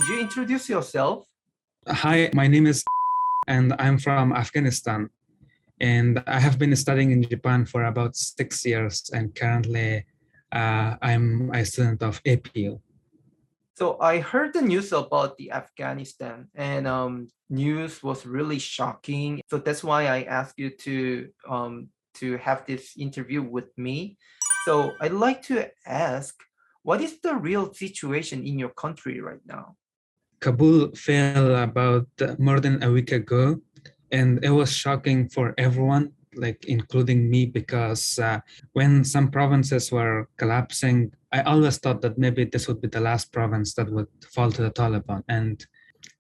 Could you introduce yourself? Hi, my name is and I'm from Afghanistan. And I have been studying in Japan for about 6 years. And currently, I'm a student of APU. So I heard the news about the Afghanistan, and news was really shocking. So that's why I asked you to have this interview with me. So I'd like to ask, what is the real situation in your country right now? Kabul fell about more than a week ago, and it was shocking for everyone, like including me, because when some provinces were collapsing, I always thought that maybe this would be the last province that would fall to the Taliban. And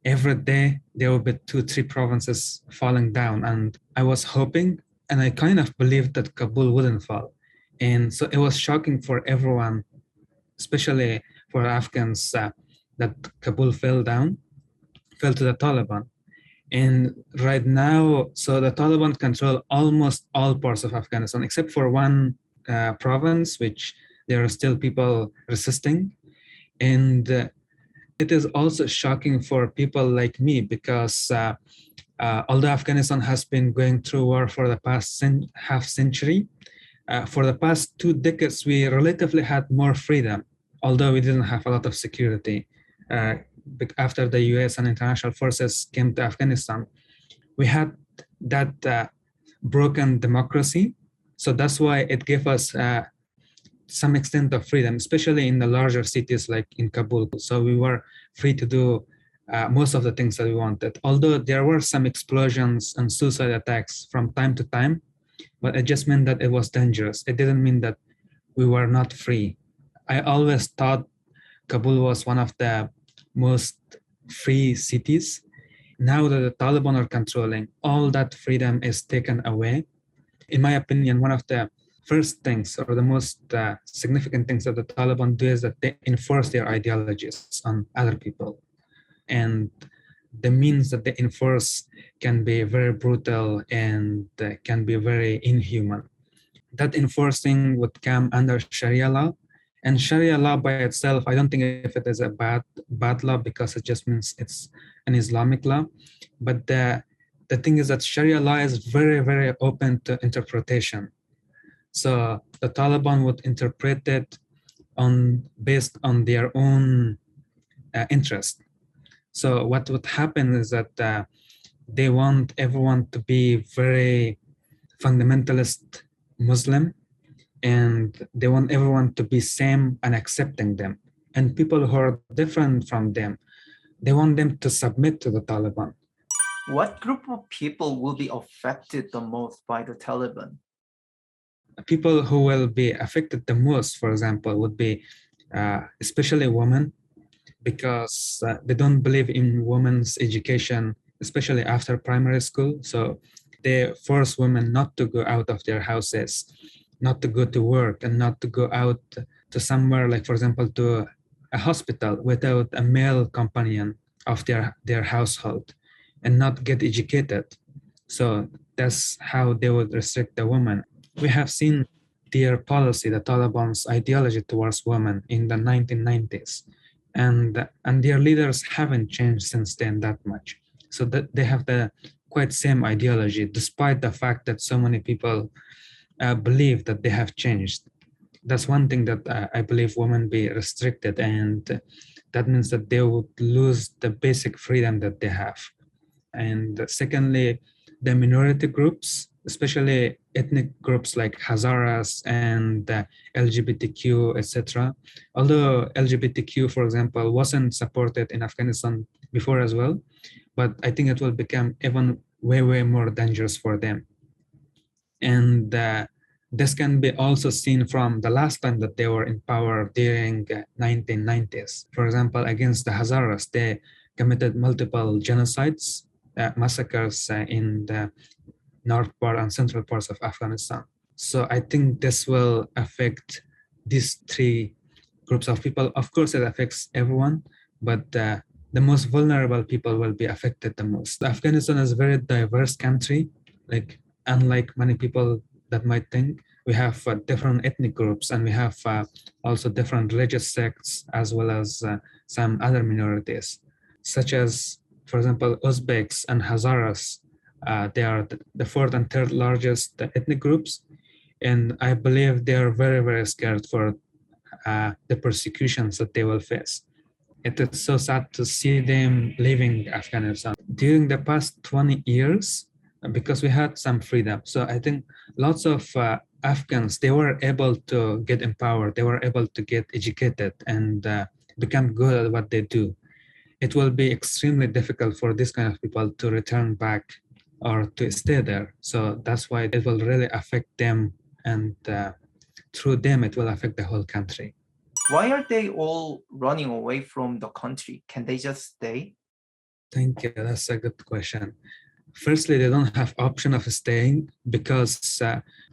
every day there will be 2, 3 provinces falling down. And I was hoping, and I kind of believed that Kabul wouldn't fall. And so it was shocking for everyone, especially for Afghans, that Kabul fell to the Taliban. And right now, so the Taliban control almost all parts of Afghanistan, except for one province, which there are still people resisting. And it is also shocking for people like me because although Afghanistan has been going through war for the past half century, for the past 2 decades, we relatively had more freedom, although we didn't have a lot of security. After the US and international forces came to Afghanistan, we had that broken democracy. So that's why it gave us some extent of freedom, especially in the larger cities like in Kabul. So we were free to do most of the things that we wanted. Although there were some explosions and suicide attacks from time to time, but it just meant that it was dangerous. It didn't mean that we were not free. I always thought Kabul was one of the most free cities. Now that the Taliban are controlling, all that freedom is taken away. In my opinion, one of the first things or the most significant things that the Taliban do is that they enforce their ideologies on other people. And the means that they enforce can be very brutal and can be very inhuman. That enforcing would come under Sharia law. And Sharia law by itself, I don't think if it is a bad law because it just means it's an Islamic law. But the thing is that Sharia law is very, very open to interpretation. So the Taliban would interpret it based on their own interest. So what would happen is that they want everyone to be very fundamentalist Muslim, and they want everyone to be same and accepting them. And people who are different from them, they want them to submit to the Taliban. What group of people will be affected the most by the Taliban? People who will be affected the most, for example, would be especially women, because they don't believe in women's education, especially after primary school. So they force women not to go out of their houses, not to go to work, and not to go out to somewhere, like, for example, to a hospital without a male companion of their household, and not get educated. So that's how they would restrict the woman. We have seen their policy, the Taliban's ideology towards women in the 1990s. And their leaders haven't changed since then that much. So that they have the quite same ideology, despite the fact that so many people believe that they have changed. That's one thing that I believe women be restricted, and that means that they would lose the basic freedom that they have. And secondly, the minority groups, especially ethnic groups like Hazaras and LGBTQ, etc. Although LGBTQ, for example, wasn't supported in Afghanistan before as well, but I think it will become even way, way more dangerous for them. And this can be also seen from the last time that they were in power during 1990s. For example, against the Hazaras, they committed multiple genocides, massacres in the north part and central parts of Afghanistan. So I think this will affect these 3 groups of people. Of course, it affects everyone, but the most vulnerable people will be affected the most. Afghanistan is a very diverse country. Like, unlike many people that might think, we have different ethnic groups, and we have also different religious sects, as well as some other minorities. such as, for example, Uzbeks and Hazaras. They are the fourth and third largest ethnic groups. And I believe they are very, very scared for the persecutions that they will face. It is so sad to see them leaving Afghanistan. During the past 20 years, because we had some freedom. So I think lots of Afghans, they were able to get empowered, they were able to get educated and become good at what they do. It will be extremely difficult for this kind of people to return back or to stay there. So that's why it will really affect them, and through them, it will affect the whole country. Why are they all running away from the country? Can they just stay? Thank you. That's a good question. Firstly, they don't have option of staying because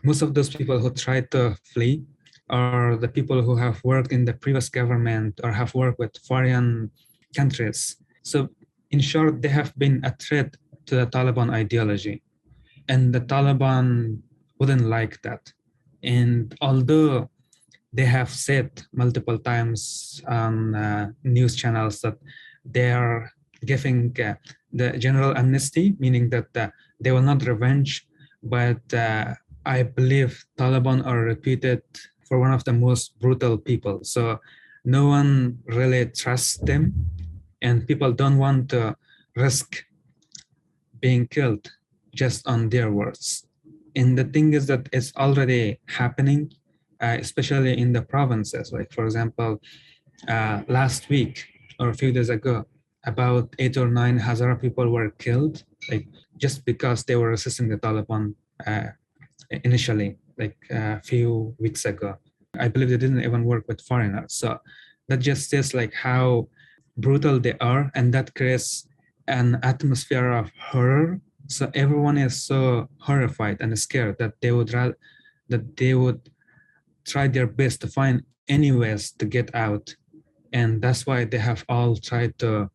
most of those people who try to flee are the people who have worked in the previous government or have worked with foreign countries. So in short, they have been a threat to the Taliban ideology, and the Taliban wouldn't like that. And although they have said multiple times on news channels that they are giving the general amnesty, meaning that they will not revenge, but I believe Taliban are reputed for one of the most brutal people. So no one really trusts them, and people don't want to risk being killed just on their words. And the thing is that it's already happening, especially in the provinces. Like, for example, last week or a few days ago, about 8 or 9 Hazara people were killed, like just because they were resisting the Taliban initially, like a few weeks ago. I believe they didn't even work with foreigners. So that just says like how brutal they are, and that creates an atmosphere of horror. So everyone is so horrified and scared that they would try their best to find any ways to get out, and that's why they have all tried to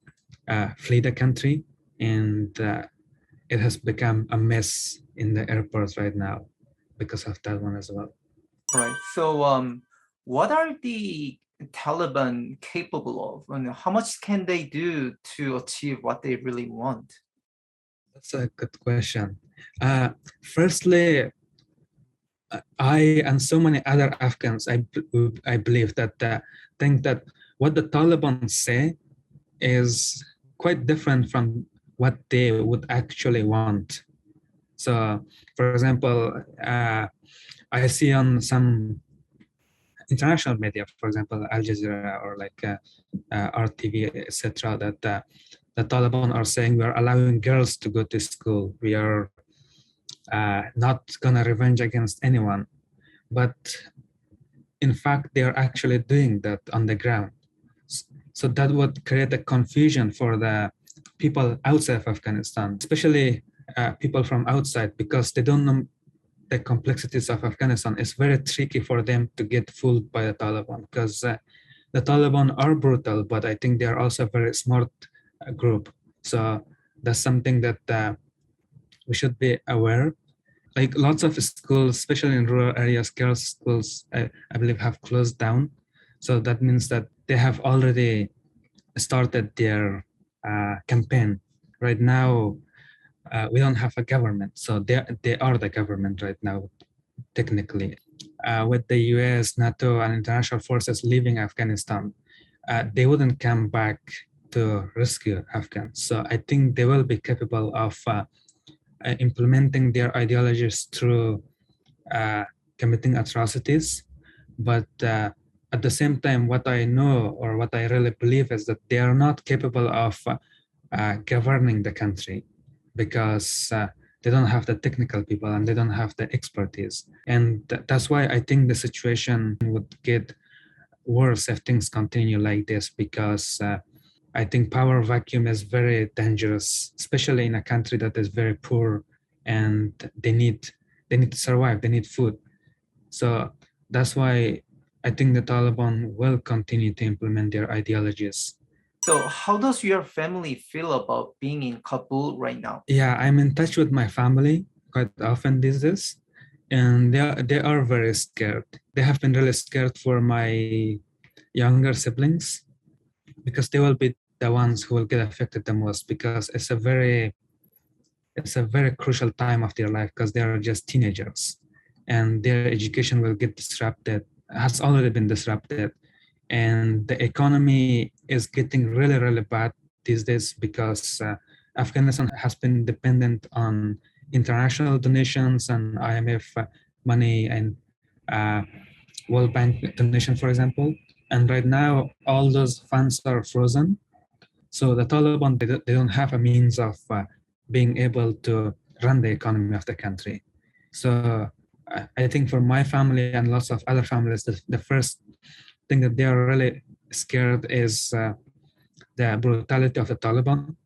flee the country, and it has become a mess in the airports right now because of that one as well. Right. So what are the Taliban capable of, and how much can they do to achieve what they really want? That's a good question. Firstly, I and so many other Afghans, I believe that think that what the Taliban say is quite different from what they would actually want. So, for example, I see on some international media, for example, Al Jazeera or like RTV, etc., that the Taliban are saying we are allowing girls to go to school. We are not gonna revenge against anyone. But in fact, they are actually doing that on the ground. So that would create a confusion for the people outside of Afghanistan, especially people from outside, because they don't know the complexities of Afghanistan. It's very tricky for them to get fooled by the Taliban, because the Taliban are brutal, but I think they are also a very smart group. So that's something that we should be aware. Like lots of schools, especially in rural areas, girls' schools, I believe, have closed down. So that means that they have already started their campaign. Right now, we don't have a government, so they are the government right now, technically. With the US, NATO, and international forces leaving Afghanistan, they wouldn't come back to rescue Afghans. So I think they will be capable of implementing their ideologies through committing atrocities. But at the same time, what I know or what I really believe is that they are not capable of governing the country, because they don't have the technical people and they don't have the expertise. And that's why I think the situation would get worse if things continue like this, because I think power vacuum is very dangerous, especially in a country that is very poor and they need to survive, they need food. So that's why I think the Taliban will continue to implement their ideologies. So how does your family feel about being in Kabul right now? Yeah, I'm in touch with my family quite often these days, and they are very scared. They have been really scared for my younger siblings, because they will be the ones who will get affected the most, because it's a very crucial time of their life, because they are just teenagers and their education will get disrupted, has already been disrupted. And the economy is getting really, really bad these days because Afghanistan has been dependent on international donations and IMF money and uh, World Bank donation, for example. And right now, all those funds are frozen. So the Taliban, they don't have a means of being able to run the economy of the country. So I think for my family and lots of other families, the first thing that they are really scared is the brutality of the Taliban.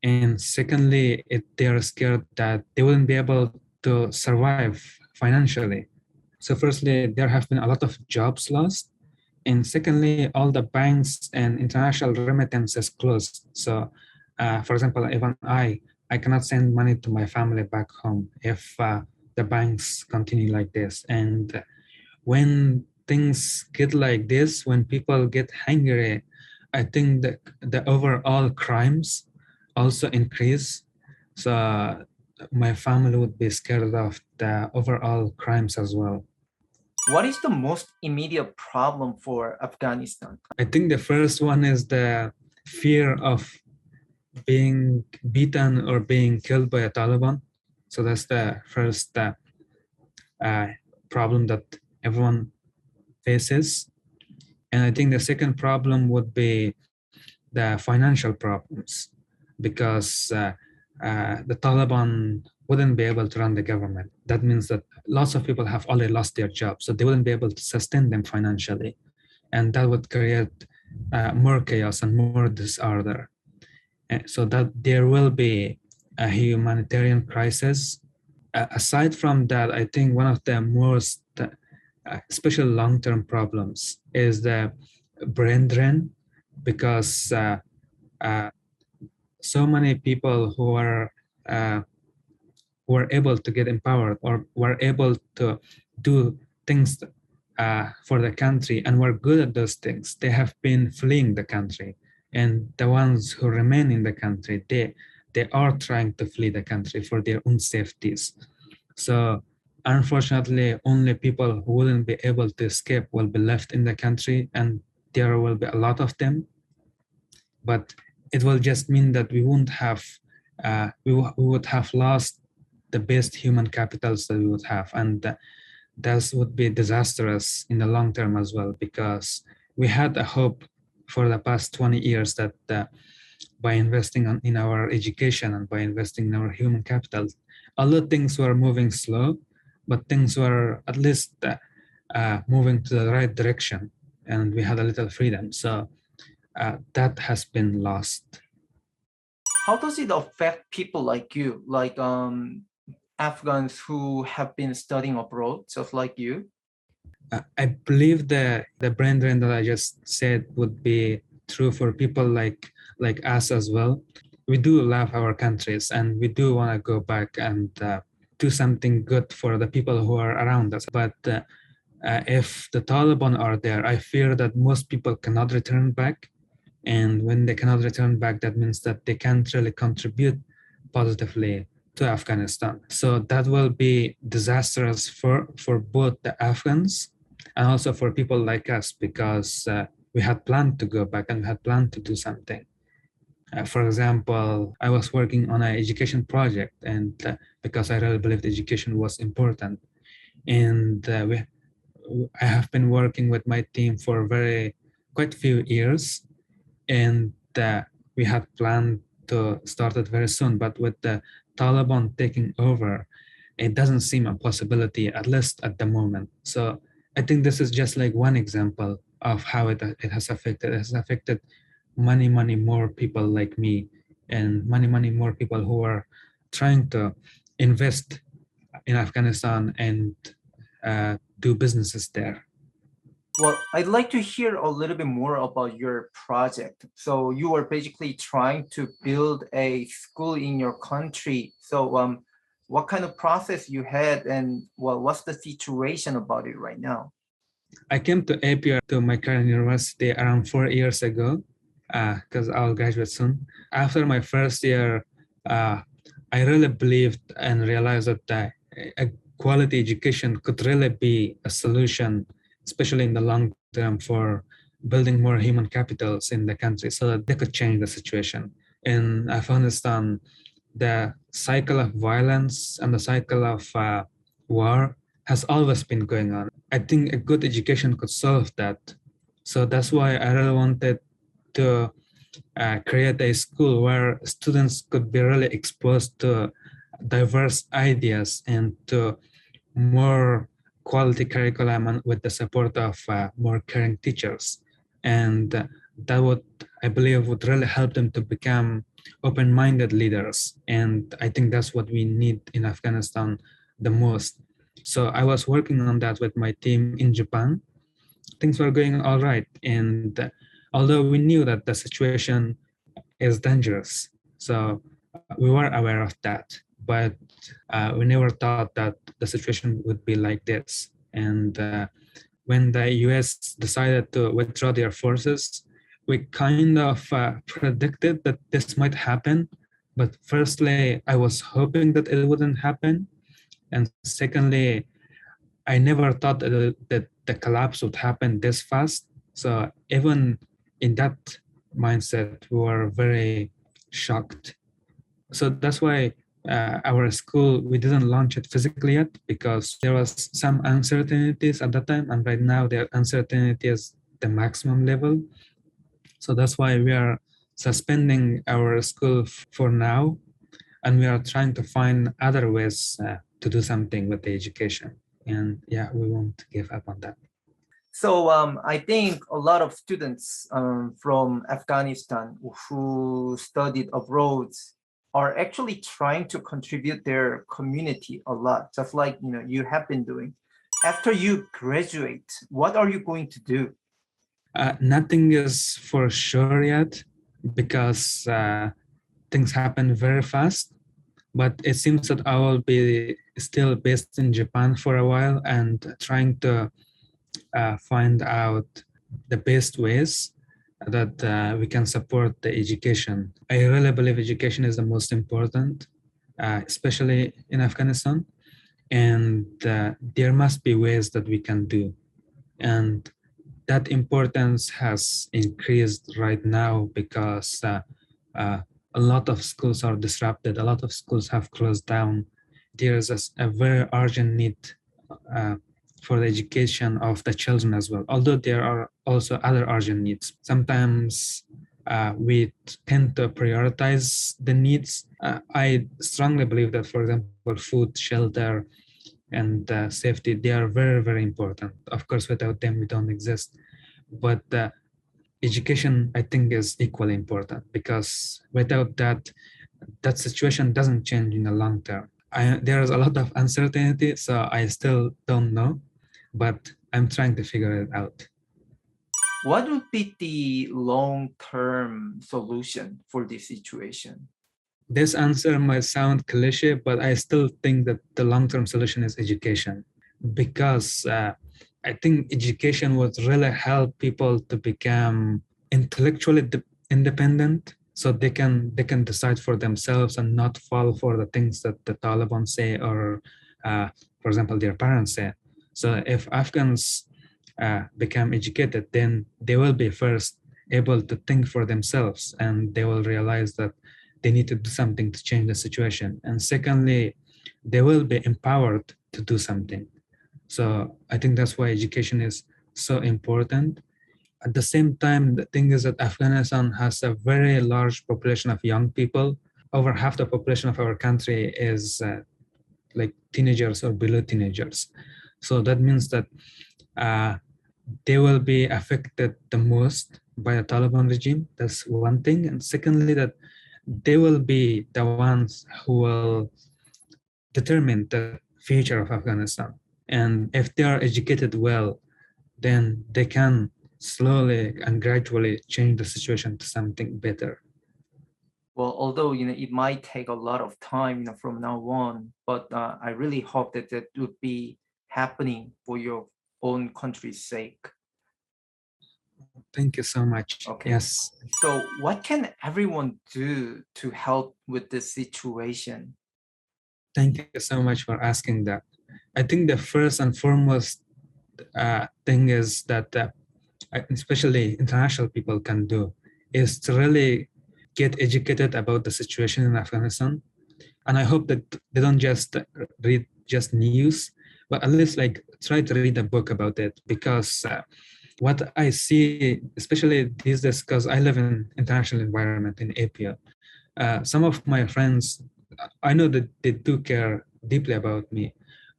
And secondly, they are scared that they wouldn't be able to survive financially. So firstly, there have been a lot of jobs lost. And secondly, all the banks and international remittances closed. So for example, even I cannot send money to my family back home if the banks continue like this. And when things get like this, when people get hungry, I think that the overall crimes also increase. So my family would be scared of the overall crimes as well. What is the most immediate problem for Afghanistan? I think the first one is the fear of being beaten or being killed by a Taliban. So that's the first uh, problem that everyone faces. And I think the second problem would be the financial problems, because the Taliban wouldn't be able to run the government. That means that lots of people have already lost their jobs, so they wouldn't be able to sustain them financially. And that would create more chaos and more disorder. So that there will be a humanitarian crisis. Aside from that, I think one of the most special long-term problems is the brain drain, because uh, so many people uh, who are able to get empowered or were able to do things for the country and were good at those things, they have been fleeing the country. And the ones who remain in the country, they are trying to flee the country for their own safeties. So unfortunately, only people who wouldn't be able to escape will be left in the country, and there will be a lot of them. But it will just mean that we won't have, we would have lost the best human capitals that we would have. And that would be disastrous in the long term as well, because we had a hope for the past 20 years that by investing in our education and by investing in our human capital, although things were moving slow, but things were at least moving to the right direction, and we had a little freedom. So that has been lost. How does it affect people like you, like Afghans who have been studying abroad, just like you? I believe the brain drain that I just said would be true for people like us as well. We do love our countries and we do want to go back and do something good for the people who are around us. But if the Taliban are there, I fear that most people cannot return back. And when they cannot return back, that means that they can't really contribute positively to Afghanistan. So that will be disastrous for both the Afghans and also for people like us, because we had planned to go back and we had planned to do something. For example, I was working on an education project, and because I really believed education was important. And I have been working with my team for quite a few years, and we had planned to start it very soon. But with the Taliban taking over, it doesn't seem a possibility, at least at the moment. So I think this is just like one example of how it has affected. It has affected many more people like me, and many more people who are trying to invest in Afghanistan and do businesses there. Well, I'd like to hear a little bit more about your project. So you are basically trying to build a school in your country. So what kind of process you had, and well, what's the situation about it right now? I came to APR, to my current university, around 4 years ago. because I'll graduate soon. After my first year, uh, I really believed and realized that a quality education could really be a solution, especially in the long term, for building more human capitals in the country so that they could change the situation. In Afghanistan, the cycle of violence and the cycle of war has always been going on. I think a good education could solve that. So that's why I really wanted to create a school where students could be really exposed to diverse ideas and to more quality curriculum and with the support of more caring teachers. And that would, I believe, would really help them to become open-minded leaders. And I think that's what we need in Afghanistan the most. So I was working on that with my team in Japan. Things were going all right. And although we knew that the situation is dangerous, so we were aware of that, but we never thought that the situation would be like this. And when the US decided to withdraw their forces, we kind of predicted that this might happen. But firstly, I was hoping that it wouldn't happen. And secondly, I never thought that the collapse would happen this fast. So even in that mindset, we were very shocked. So that's why our school, we didn't launch it physically yet because there was some uncertainties at that time, and right now the uncertainty is the maximum level. So that's why we are suspending our school for now, and we are trying to find other ways to do something with the education. And yeah, we won't give up on that. So I think a lot of students from Afghanistan who studied abroad are actually trying to contribute their community a lot, just like you have been doing. After you graduate, what are you going to do? Nothing is for sure yet because things happen very fast. But it seems that I will be still based in Japan for a while and trying to find out the best ways that we can support the education. I really believe education is the most important, especially in Afghanistan. And there must be ways that we can do. And that importance has increased right now because uh, a lot of schools are disrupted. A lot of schools have closed down. There is a very urgent need uh, for the education of the children as well, although there are also other urgent needs. Sometimes we tend to prioritize the needs. I strongly believe that, for example, food, shelter, and safety, they are very, very important. Of course, without them, we don't exist. But education, I think, is equally important because without that, that situation doesn't change in the long term. There is a lot of uncertainty, so I still don't know, but I'm trying to figure it out. What would be the long-term solution for this situation? This answer might sound cliche, but I still think that the long-term solution is education because I think education would really help people to become intellectually independent, so they can decide for themselves and not fall for the things that the Taliban say or, for example, their parents say. So if Afghans become educated, then they will be first able to think for themselves, and they will realize that they need to do something to change the situation. And secondly, they will be empowered to do something. So I think that's why education is so important. At the same time, the thing is that Afghanistan has a very large population of young people. Over half the population of our country is like teenagers or below teenagers. So that means that uh, they will be affected the most by the Taliban regime. That's one thing. And secondly, that they will be the ones who will determine the future of Afghanistan. And if they are educated well, then they can slowly and gradually change the situation to something better. Well, although it might take a lot of time from now on, but I really hope that that would be happening for your own country's sake. Thank you so much. Okay. Yes. So what can everyone do to help with this situation? Thank you so much for asking that. I think the first and foremost thing is that especially international people can do is to really get educated about the situation in Afghanistan. And I hope that they don't just read just news, but at least like try to read a book about it, because what I see, especially these days, because I live in international environment in APIA, some of my friends, I know that they do care deeply about me,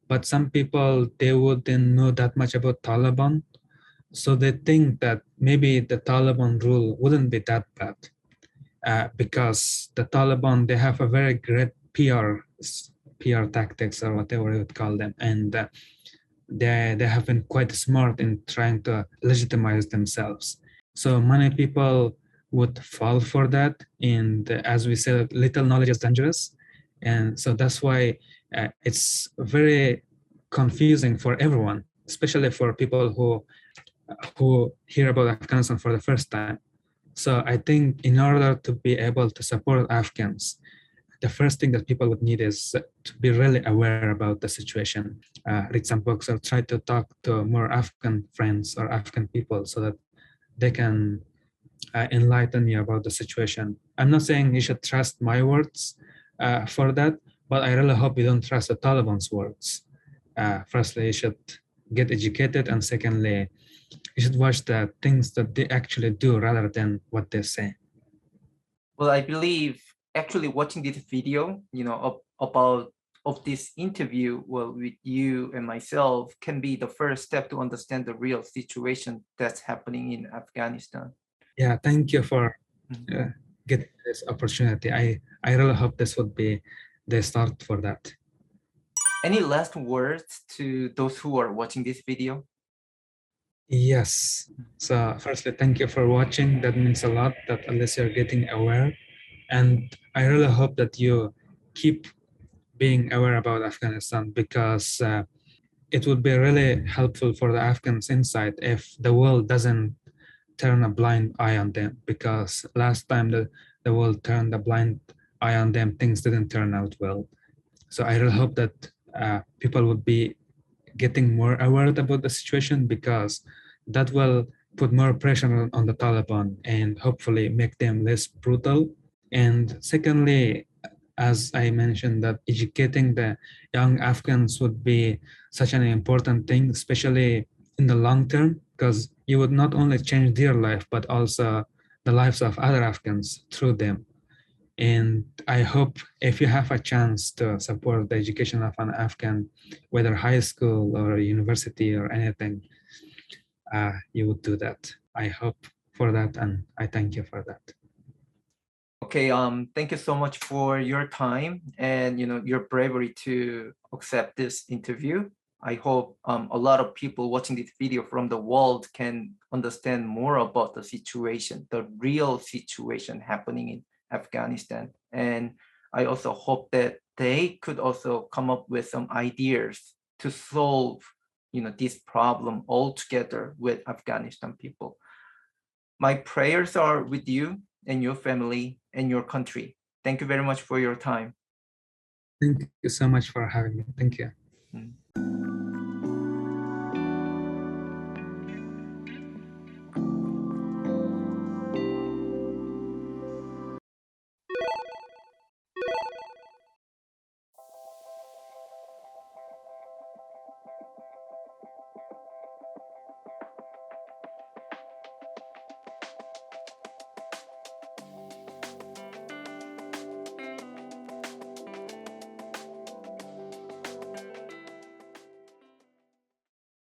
but some people, they wouldn't know that much about Taliban. So they think that maybe the Taliban rule wouldn't be that bad, because the Taliban, they have a very great PR tactics, or whatever you would call them, and they have been quite smart in trying to legitimize themselves. So many people would fall for that, and as we said, little knowledge is dangerous, and so that's why it's very confusing for everyone, especially for people who hear about Afghanistan for the first time. So I think in order to be able to support Afghans, the first thing that people would need is to be really aware about the situation, read some books, or try to talk to more Afghan friends or Afghan people so that they can enlighten you about the situation. I'm not saying you should trust my words for that, but I really hope you don't trust the Taliban's words. Firstly, you should get educated, and secondly, you should watch the things that they actually do rather than what they say. Well, I believe actually watching this video, about of this interview, well, with you and myself, can be the first step to understand the real situation that's happening in Afghanistan. Yeah, thank you for getting this opportunity. I really hope this would be the start for that. Any last words to those who are watching this video? Yes. So firstly, thank you for watching. That means a lot, that at least you're getting aware. And I really hope that you keep being aware about Afghanistan, because it would be really helpful for the Afghans inside if the world doesn't turn a blind eye on them, because last time the world turned a blind eye on them, things didn't turn out well. So I really hope that people would be getting more aware about the situation, because that will put more pressure on the Taliban and hopefully make them less brutal. And secondly, as I mentioned, that educating the young Afghans would be such an important thing, especially in the long term, because you would not only change their life, but also the lives of other Afghans through them. And I hope if you have a chance to support the education of an Afghan, whether high school or university or anything, you would do that. I hope for that, and I thank you for that. Okay, thank you so much for your time and your bravery to accept this interview. I hope a lot of people watching this video from the world can understand more about the situation, the real situation happening in Afghanistan. And I also hope that they could also come up with some ideas to solve this problem altogether with Afghanistan people. My prayers are with you and your family and your country. Thank you very much for your time. Thank you so much for having me. Thank you.